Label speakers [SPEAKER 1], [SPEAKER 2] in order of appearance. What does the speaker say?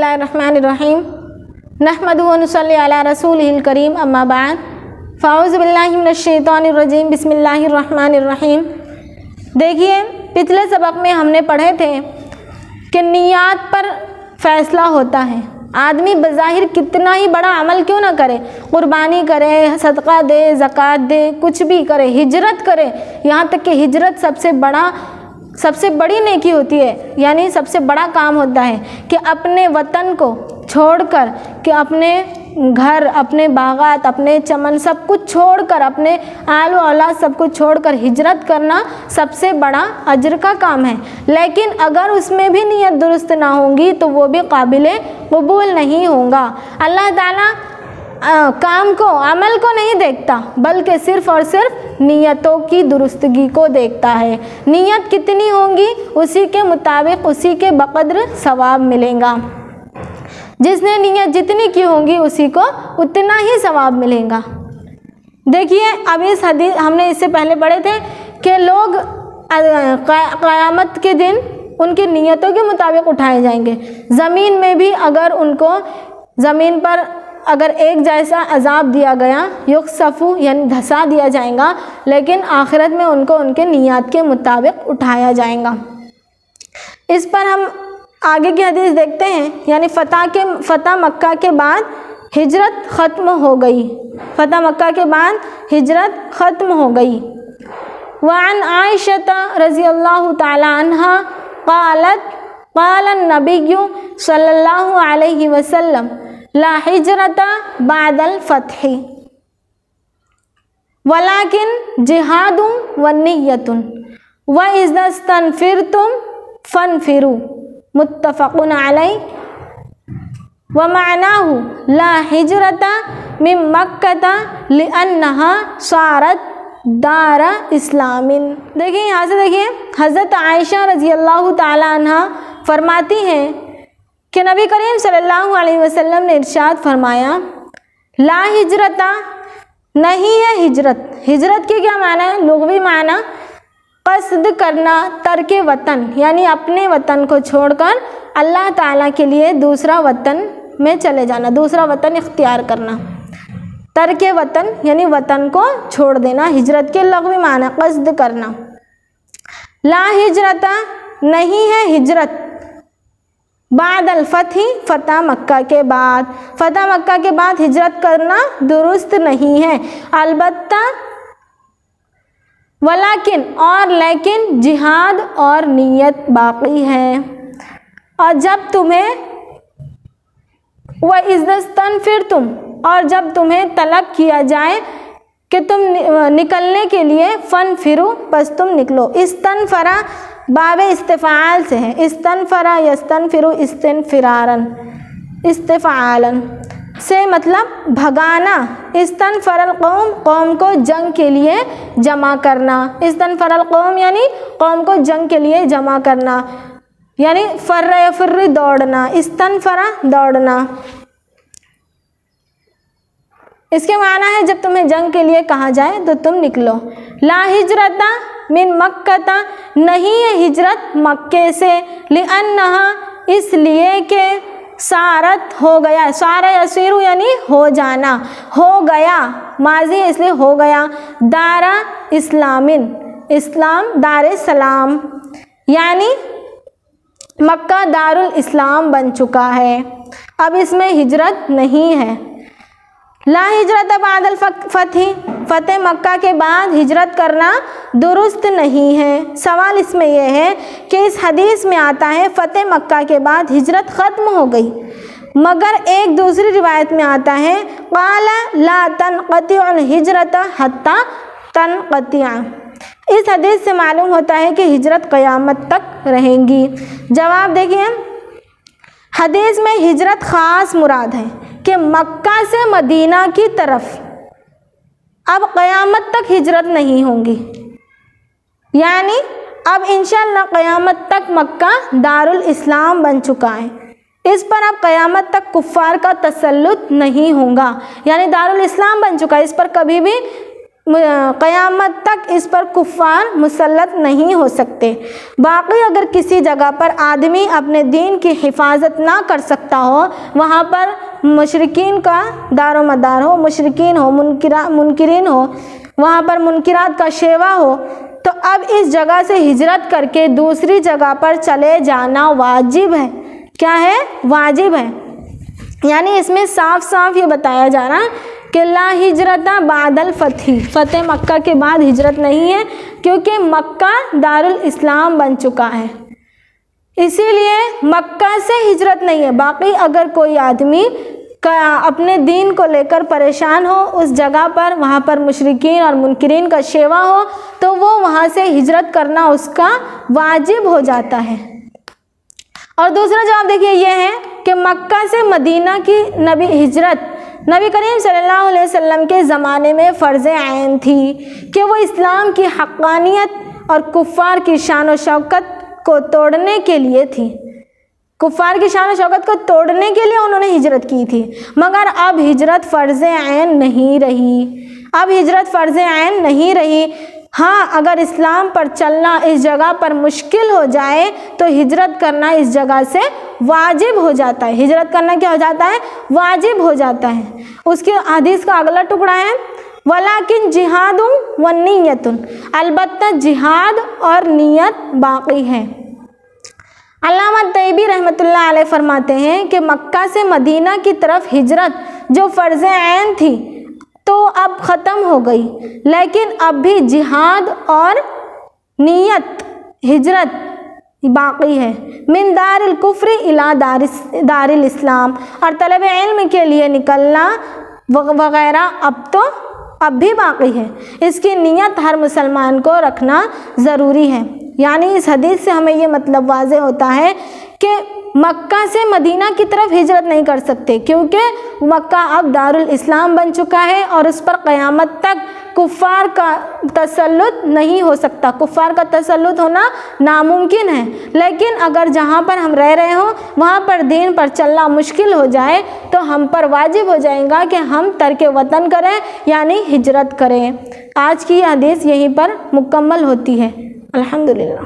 [SPEAKER 1] बिस्मिल्लाहिर्रहमानिर्रहीम नहमदुहु व नुसल्ली अला रसूलिहिल करीम अम्मा बाद फ़ाऊज़ु बिल्लाहि मिनश्शैतानिर्रजीम बिस्मिल्लाहिर्रहमानिर्रहीम। देखिए, पिछले सबक में हमने पढ़े थे कि नियत पर फ़ैसला होता है। आदमी बज़ाहिर कितना ही बड़ा अमल क्यों ना करे, कुर्बानी करे, सदका दे, ज़कात दे, कुछ भी करे, हिजरत करे, यहाँ तक कि हिजरत सबसे बड़ी नेकी होती है, यानी सबसे बड़ा काम होता है कि अपने वतन को छोड़कर, कि अपने घर, अपने बागात, अपने चमन सब कुछ छोड़कर, अपने आल औलाद सब कुछ छोड़कर हिजरत करना सबसे बड़ा अजर का काम है। लेकिन अगर उसमें भी नीयत दुरुस्त ना होगी तो वो भी काबिल कबूल नहीं होगा। अल्लाह ताला काम को, अमल को नहीं देखता, बल्कि सिर्फ़ और सिर्फ नीयतों की दुरुस्तगी को देखता है। नीयत कितनी होंगी उसी के मुताबिक, उसी के बक़द्र सवाब मिलेगा। जिसने नीयत जितनी की होंगी उसी को उतना ही सवाब मिलेगा। देखिए, अब इस हदीस हमने इससे पहले पढ़े थे कि लोग क़यामत के दिन उनकी नीयतों के मुताबिक उठाए जाएंगे। ज़मीन में भी अगर उनको ज़मीन पर अगर एक जैसा अजाब दिया गया, युक्सफू यानी धंसा दिया जाएगा, लेकिन आखिरत में उनको उनके नियत के मुताबिक उठाया जाएगा। इस पर हम आगे की हदीस देखते हैं, यानी फ़तह मक्का के बाद हिजरत ख़त्म हो गई। फ़तह मक्का के बाद हिजरत ख़त्म हो गई। वअन आयशा रज़ियल्लाहु तआला अन्हा क़ालत क़ाला नबिय्यु सल्लल्लाहु अलैहि वसल्लम ला हिजरता बादल फ़त्हि वलाकिन जिहादुन व निय्यतुन व इज़ा स्तनफ़िरतुम फ़न्फ़िरू मुत्तफ़क़ुन अलैहि व मअनाहु ला हिजरता मिन मक्कता लिअन्नहा सारत दारा इस्लामिन। देखिए, यहाँ से देखिए, हज़रत आयशा रज़ियल्लाहु ताला अन्हा फरमाती हैं कि नबी करीम सल्लल्लाहु अलैहि वसल्लम ने इरशाद फरमाया, ला हिजरता, नहीं है हिजरत। हिजरत के क्या माना है? लुग़वी माना क़स्द करना, तर्के वतन, यानी अपने वतन को छोड़कर अल्लाह ताला के लिए दूसरा वतन में चले जाना, दूसरा वतन इख्तियार करना। तर्के वतन यानी वतन को छोड़ देना, हिजरत के लुग़वी माना क़स्द करना। ला हिजरता, नहीं है हिजरत बादल फ़त्हि, फ़तह मक्का के बाद। फ़तह मक्का के बाद हिजरत करना दुरुस्त नहीं है। अलबत्ता वलाकिन, और लेकिन, जिहाद और नियत बाकी है। और जब तुम्हें वह इज़्ज़तन फिर तुम, और जब तुम्हें तलब किया जाए कि तुम निकलने के लिए, फ़न फिरू, बस तुम निकलो। इस्तनफरा बाब इस्तिफ़ाल से है, इस्तनफरा यस्तनफिरु इस्तनफिरारन, इस्तिफ़ालन से मतलब भगाना। इस्तनफरल कौम, कौम को जंग के लिए जमा करना। इस्तनफरल कौम यानी कौम को जंग के लिए जमा करना, यानी फर्र या फिर्र दौड़ना, इस्तनफरा दौड़ना। इसके माना है जब तुम्हें जंग के लिए कहा जाए तो तुम निकलो। ला हिजरता मिन मक्कता, नहीं है हिजरत मक्के से, लिअन्नहा, इसलिए कि सारत हो गया, सारा यसीरु यानी हो जाना, हो गया, माजी इसलिए हो गया, दारा इस्लामिन, इस्लाम दार सलाम, यानी मक्का दारुल इस्लाम बन चुका है, अब इसमें हिजरत नहीं है। ला हिजरत बादल फ़त्हि, फ़तह मक्का के बाद हिजरत करना दुरुस्त नहीं है। सवाल इसमें यह है कि इस हदीस में आता है फ़तह मक्का के बाद हिजरत ख़त्म हो गई, मगर एक दूसरी रिवायत में आता है क़ाला ला तनक़तिउल हिजरत हत्ता तनक़तिअ। इस हदीस से मालूम होता है कि हिजरत क़यामत तक रहेंगी। जवाब देखिए, हदीस में हिजरत ख़ास मुराद है कि मक्का से मदीना की तरफ अब क़यामत तक हिजरत नहीं होंगी, यानी अब इंशाअल्लाह क़यामत तक मक्का दारुल इस्लाम बन चुका है। इस पर अब क़यामत तक कुफ़ार का तसल्लुत नहीं होगा, यानी दारुल इस्लाम बन चुका है, इस पर कभी भी क़यामत तक इस पर कुफ़ार मुसल्लत नहीं हो सकते। बाकी अगर किसी जगह पर आदमी अपने दीन की हिफाजत ना कर सकता हो, वहाँ पर मुशरिकीन का दारो मदार हो, मुशरिकीन हो, मुनकिरीन हो, वहाँ पर मुनकिरात का शेवा हो, तो अब इस जगह से हिजरत करके दूसरी जगह पर चले जाना वाजिब है। क्या है? वाजिब है। यानी इसमें साफ साफ ये बताया जा रहा है कि ला हिजरता बादल फतेह मक्का के बाद हिजरत नहीं है, क्योंकि मक्का दारुल इस्लाम बन चुका है, इसीलिए मक्का से हिजरत नहीं है। बाकी अगर कोई आदमी अपने दीन को लेकर परेशान हो, उस जगह पर वहाँ पर मुशरिकीन और मुनकिरीन का शेवा हो, तो वो वहाँ से हिजरत करना उसका वाजिब हो जाता है। और दूसरा जवाब देखिए ये है कि मक्का से मदीना की हिजरत नबी करीम सल्लल्लाहु अलैहि वसल्लम के ज़माने में फ़र्ज़ ऐन थी कि वो इस्लाम की हक़ानियत और कुफ़ार की शान और शौकत को तोड़ने के लिए थी। कुफ़ार की शान और शौकत को तोड़ने के लिए उन्होंने हिजरत की थी, मगर अब हिजरत फ़र्ज़ ऐन नहीं रही। अब हिजरत फ़र्ज़ ऐन नहीं रही। हाँ, अगर इस्लाम पर चलना इस जगह पर मुश्किल हो जाए तो हिजरत करना इस जगह से वाजिब हो जाता है। हिजरत करना क्या हो जाता है? वाजिब हो जाता है। उसके हदीस का अगला टुकड़ा है वलाकिन जिहादुन व नियतुन, अलबत्ता जिहाद और नियत बाकी है। अल्लामा तैयबी रहमतुल्लाह अलैह फरमाते हैं कि मक्का से मदीना की तरफ हिजरत जो फ़र्ज़ ऐन थी तो अब ख़त्म हो गई, लेकिन अब भी जिहाद और नियत हिजरत बाकी है। मिन दारिल कुफ्र इला दारिल इस्लाम, और तलब इल्म के लिए निकलना वगैरह अब भी बाकी है। इसकी नियत हर मुसलमान को रखना ज़रूरी है। यानी इस हदीस से हमें ये मतलब वाज़े होता है कि मक्का से मदीना की तरफ हिजरत नहीं कर सकते, क्योंकि मक्का अब दारुल इस्लाम बन चुका है और उस पर क़यामत तक कुफ़ार का तसल्लुत नहीं हो सकता। कुफ़ार का तसल्लुत होना नामुमकिन है। लेकिन अगर जहाँ पर हम रह रहे हों वहाँ पर दीन पर चलना मुश्किल हो जाए तो हम पर वाजिब हो जाएगा कि हम तर्क वतन करें, यानी हिजरत करें। आज की हदीस यहीं पर मुकम्मल होती है। अल्हम्दुलिल्लाह।